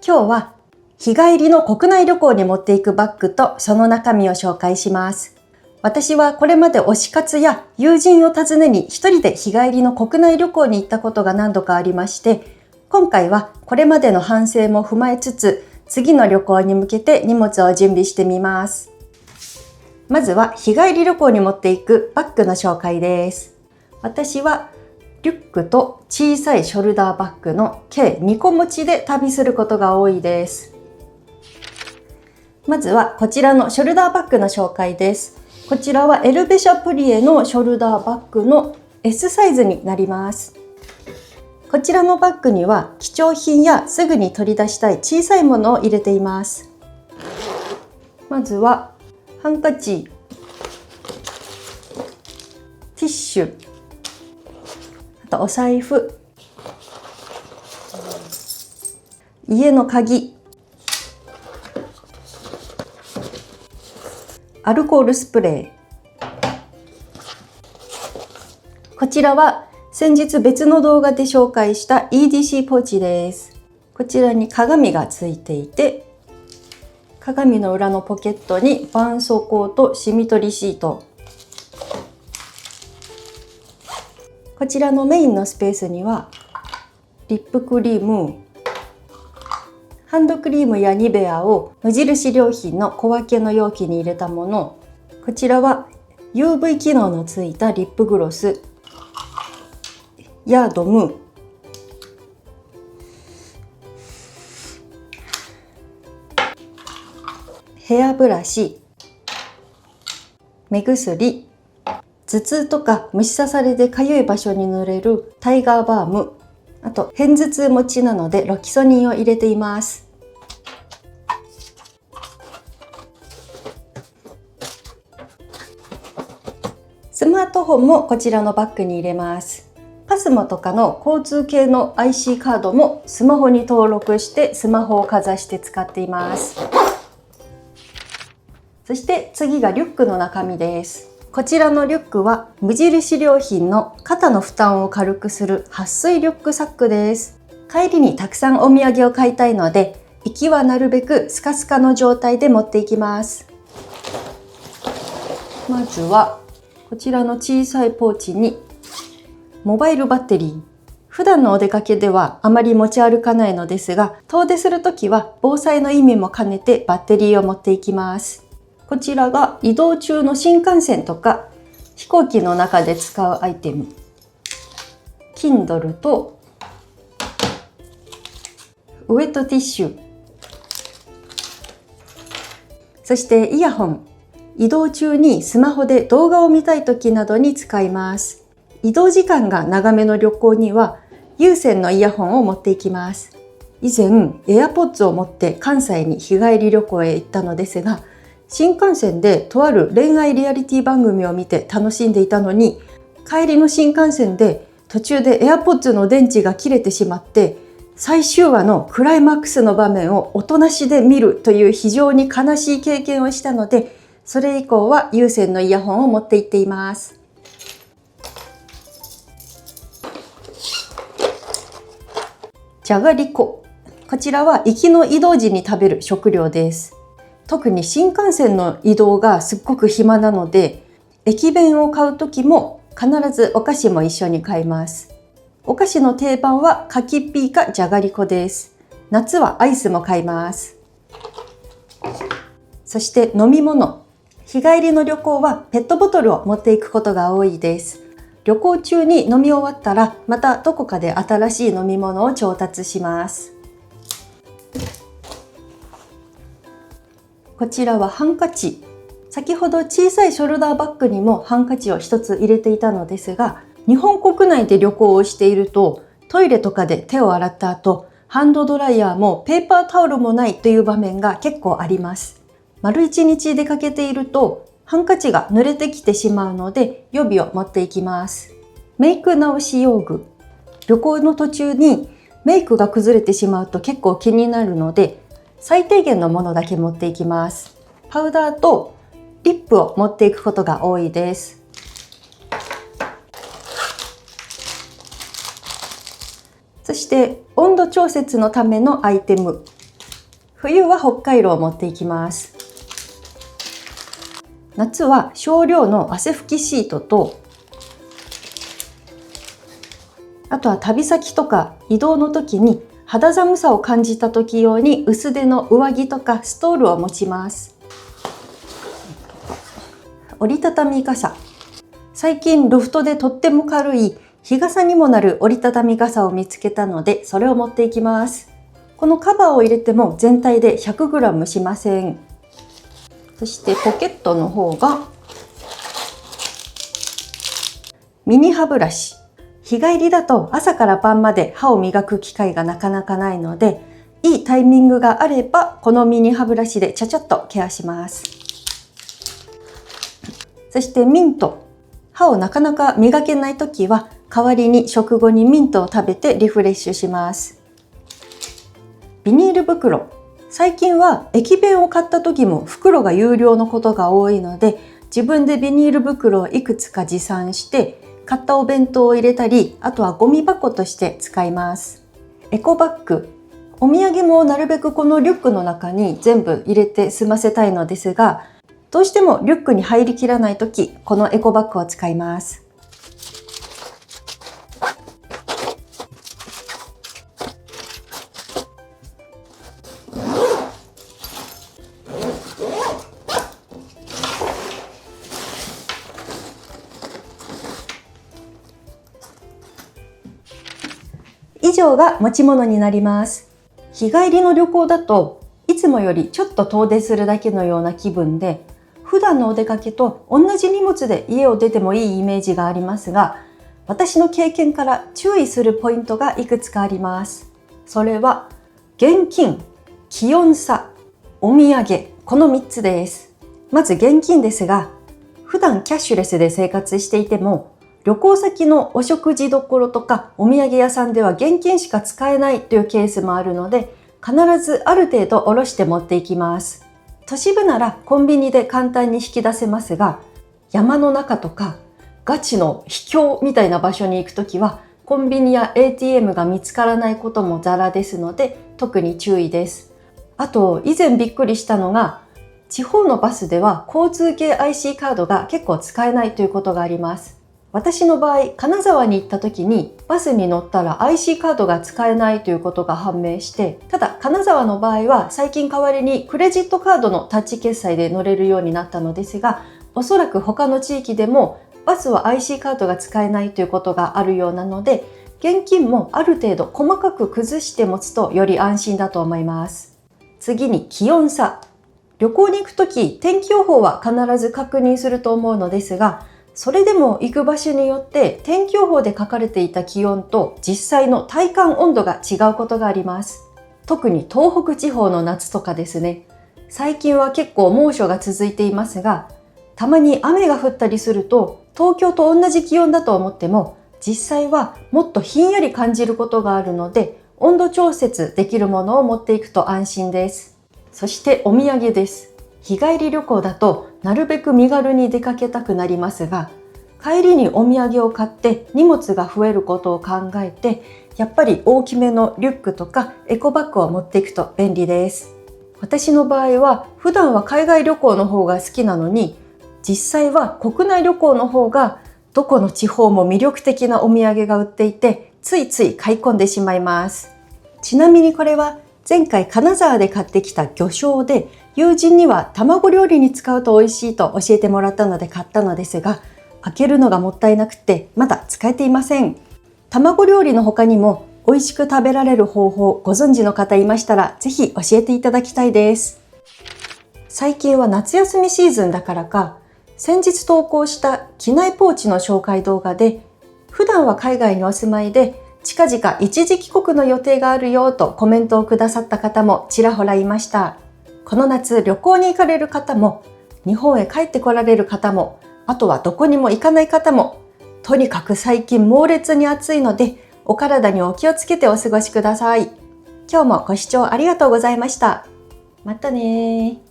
今日は日帰りの国内旅行に持っていくバッグとその中身を紹介します。私はこれまで推し活や友人を訪ねに一人で日帰りの国内旅行に行ったことが何度かありまして、今回はこれまでの反省も踏まえつつ、次の旅行に向けて荷物を準備してみます。まずは日帰り旅行に持っていくバッグの紹介です。私はリュックと小さいショルダーバッグの計2個持ちで旅することが多いです。まずはこちらのショルダーバッグの紹介です。こちらはエルベシャプリエのショルダーバッグの S サイズになります。こちらのバッグには貴重品やすぐに取り出したい小さいものを入れています。まずはハンカチ、ティッシュ、あとお財布、家の鍵、アルコールスプレー。こちらは先日別の動画で紹介した EDC ポーチです。こちらに鏡がついていて、鏡の裏のポケットに絆創膏とシミ取りシート。こちらのメインのスペースにはリップクリーム、ハンドクリームやニベアを無印良品の小分けの容器に入れたもの。こちらは UV 機能のついたリップグロス、ヤードム、ヘアブラシ、目薬、頭痛とか虫刺されでかゆい場所に塗れるタイガーバーム、あと片頭痛持ちなのでロキソニンを入れています。スマートフォンもこちらのバッグに入れます。パスモとかの交通系の IC カードもスマホに登録してスマホをかざして使っています。そして次がリュックの中身です。こちらのリュックは無印良品の肩の負担を軽くする撥水リュックサックです。帰りにたくさんお土産を買いたいので、行きはなるべくスカスカの状態で持っていきます。まずはこちらの小さいポーチにモバイルバッテリー。普段のお出かけではあまり持ち歩かないのですが、遠出するときは防災の意味も兼ねてバッテリーを持っていきます。こちらが移動中の新幹線とか飛行機の中で使うアイテム。Kindle とウェットティッシュ。そしてイヤホン。移動中にスマホで動画を見たい時などに使います。移動時間が長めの旅行には有線のイヤホンを持っていきます。以前 AirPods を持って関西に日帰り旅行へ行ったのですが、新幹線でとある恋愛リアリティ番組を見て楽しんでいたのに、帰りの新幹線で途中で AirPods の電池が切れてしまって、最終話のクライマックスの場面を音なしで見るという非常に悲しい経験をしたので、それ以降は有線のイヤホンを持って行っています。じゃがりこ。こちらは行きの移動時に食べる食料です。特に新幹線の移動がすっごく暇なので、駅弁を買うときも必ずお菓子も一緒に買います。お菓子の定番は柿ッピーかじゃがりこです。夏はアイスも買います。そして飲み物。日帰りの旅行はペットボトルを持っていくことが多いです。旅行中に飲み終わったらまたどこかで新しい飲み物を調達します。こちらはハンカチ。先ほど小さいショルダーバッグにもハンカチを一つ入れていたのですが、日本国内で旅行をしているとトイレとかで手を洗った後、ハンドドライヤーもペーパータオルもないという場面が結構あります。丸一日出かけているとハンカチが濡れてきてしまうので予備を持っていきます。メイク直し用具。旅行の途中にメイクが崩れてしまうと結構気になるので、最低限のものだけ持っていきます。パウダーとリップを持っていくことが多いです。そして温度調節のためのアイテム。冬は北海道を持っていきます。夏は少量の汗拭きシートと、あとは旅先とか移動の時に肌寒さを感じた時用に薄手の上着とかストールを持ちます。折りたたみ傘。最近ロフトでとっても軽い日傘にもなる折りたたみ傘を見つけたので、それを持っていきます。このカバーを入れても全体で 100g しません。そしてポケットの方がミニ歯ブラシ。日帰りだと朝から晩まで歯を磨く機会がなかなかないので、いいタイミングがあればこのミニ歯ブラシでちゃちゃっとケアします。そしてミント。歯をなかなか磨けないときは代わりに食後にミントを食べてリフレッシュします。ビニール袋。最近は駅弁を買った時も袋が有料のことが多いので、自分でビニール袋をいくつか持参して買ったお弁当を入れたり、あとはゴミ箱として使います。エコバッグ。お土産もなるべくこのリュックの中に全部入れて済ませたいのですが、どうしてもリュックに入りきらないとき、このエコバッグを使います。以上が持ち物になります。日帰りの旅行だといつもよりちょっと遠出するだけのような気分で、普段のお出かけと同じ荷物で家を出てもいいイメージがありますが、私の経験から注意するポイントがいくつかあります。それは現金、気温差、お土産、この3つです。まず現金ですが、普段キャッシュレスで生活していても、旅行先のお食事どころとかお土産屋さんでは現金しか使えないというケースもあるので、必ずある程度下ろして持っていきます。都市部ならコンビニで簡単に引き出せますが、山の中とかガチの秘境みたいな場所に行くときはコンビニや ATM が見つからないこともザラですので、特に注意です。あと以前びっくりしたのが、地方のバスでは交通系 IC カードが結構使えないということがあります。私の場合、金沢に行った時にバスに乗ったら IC カードが使えないということが判明して、ただ金沢の場合は最近代わりにクレジットカードのタッチ決済で乗れるようになったのですが、おそらく他の地域でもバスは IC カードが使えないということがあるようなので、現金もある程度細かく崩して持つとより安心だと思います。次に気温差。旅行に行くとき、天気予報は必ず確認すると思うのですが、それでも行く場所によって天気予報で書かれていた気温と実際の体感温度が違うことがあります。特に東北地方の夏とかですね。最近は結構猛暑が続いていますが、たまに雨が降ったりすると東京と同じ気温だと思っても、実際はもっとひんやり感じることがあるので、温度調節できるものを持っていくと安心です。そしてお土産です。日帰り旅行だとなるべく身軽に出かけたくなりますが、帰りにお土産を買って荷物が増えることを考えて、やっぱり大きめのリュックとかエコバッグを持っていくと便利です。私の場合は普段は海外旅行の方が好きなのに、実際は国内旅行の方がどこの地方も魅力的なお土産が売っていて、ついつい買い込んでしまいます。ちなみにこれは前回金沢で買ってきた魚醤で、友人には卵料理に使うと美味しいと教えてもらったので買ったのですが、開けるのがもったいなくてまだ使えていません。卵料理の他にも美味しく食べられる方法ご存知の方いましたら、ぜひ教えていただきたいです。最近は夏休みシーズンだからか、先日投稿した機内ポーチの紹介動画で、普段は海外にお住まいで近々一時帰国の予定があるよとコメントをくださった方もちらほらいました。この夏旅行に行かれる方も、日本へ帰ってこられる方も、あとはどこにも行かない方も、とにかく最近猛烈に暑いので、お体にお気をつけてお過ごしください。今日もご視聴ありがとうございました。またね。